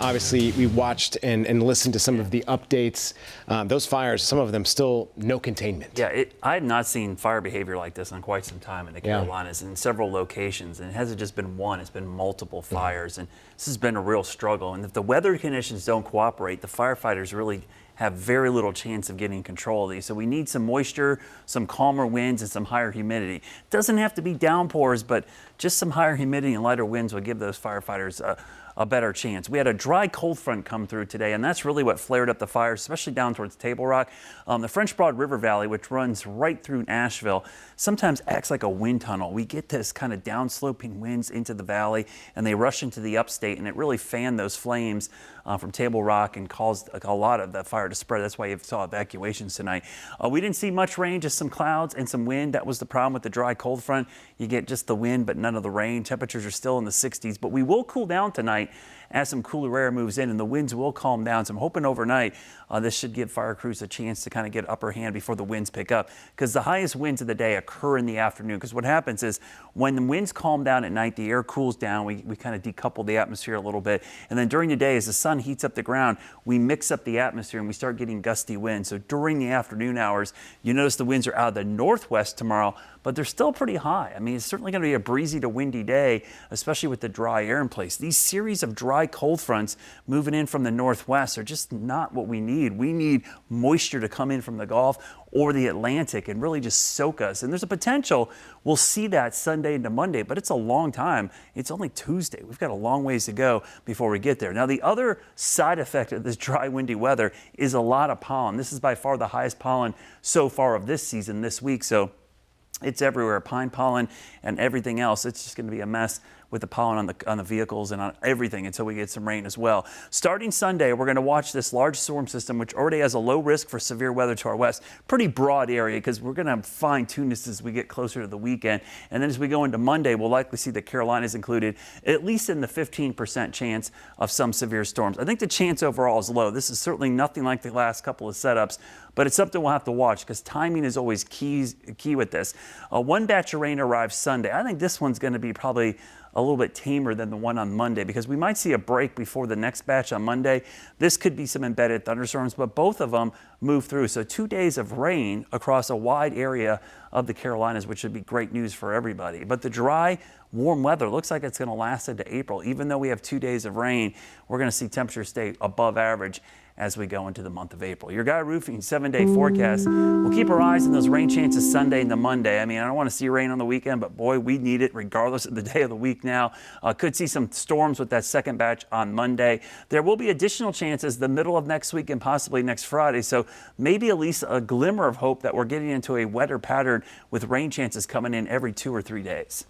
Obviously, we watched and listened to some of the updates. Those fires, some of them still no containment. Yeah, I have not seen fire behavior like this in quite some time in the Carolinas in several locations. And it hasn't just been one, it's been multiple fires. And this has been a real struggle. And if the weather conditions don't cooperate, the firefighters really have very little chance of getting control of these. So we need some moisture, some calmer winds, and some higher humidity. It doesn't have to be downpours, but just some higher humidity and lighter winds will give those firefighters a better chance. We had a dry cold front come through today, and that's really what flared up the fires, especially down towards Table Rock. The French Broad River Valley, which runs right through Nashville, sometimes acts like a wind tunnel. We get this kind of downsloping winds into the valley, and they rush into the upstate, and it really fanned those flames from Table Rock and caused a lot of the fire to spread. That's why you saw evacuations tonight. We didn't see much rain, just some clouds and some wind. That was the problem with the dry cold front. You get just the wind, but none of the rain. Temperatures are still in the 60s, but we will cool down tonight as some cooler air moves in, and the winds will calm down. So I'm hoping overnight this should give fire crews a chance to kind of get upper hand before the winds pick up, because the highest winds of the day occur in the afternoon. Because what happens is when the winds calm down at night, the air cools down. We kind of decouple the atmosphere a little bit. And then during the day, as the sun heats up the ground, we mix up the atmosphere and we start getting gusty winds. So during the afternoon hours, you notice the winds are out of the northwest tomorrow, but they're still pretty high. I mean, it's certainly going to be a breezy to windy day, especially with the dry air in place. These series of dry cold fronts moving in from the northwest are just not what we need. We need moisture to come in from the Gulf or the Atlantic and really just soak us. And there's a potential we'll see that Sunday into Monday, but it's a long time. It's only Tuesday. We've got a long ways to go before we get there. Now, the other side effect of this dry, windy weather is a lot of pollen. This is by far the highest pollen so far of this season this week. So it's everywhere, pine pollen and everything else. It's just going to be a mess with the pollen on the vehicles and on everything until we get some rain as well. Starting Sunday, we're going to watch this large storm system, which already has a low risk for severe weather to our west. Pretty broad area, because we're going to fine tune this as we get closer to the weekend. And then as we go into Monday, we'll likely see the Carolinas included, at least in the 15% chance of some severe storms. I think the chance overall is low. This is certainly nothing like the last couple of setups, but it's something we'll have to watch because timing is always key with this. One batch of rain arrives Sunday. I think this one's going to be probably a little bit tamer than the one on Monday, because we might see a break before the next batch on Monday. This could be some embedded thunderstorms, but both of them move through. So 2 days of rain across a wide area of the Carolinas, which would be great news for everybody. But the dry, warm weather looks like it's going to last into April. Even though we have 2 days of rain, we're going to see temperatures stay above average as we go into the month of April. Your Guy Roofing 7-day forecast. We'll keep our eyes on those rain chances Sunday into Monday. I mean, I don't want to see rain on the weekend, but boy, we need it regardless of the day of the week now. Could see some storms with that second batch on Monday. There will be additional chances the middle of next week and possibly next Friday. So maybe at least a glimmer of hope that we're getting into a wetter pattern with rain chances coming in every 2 or 3 days.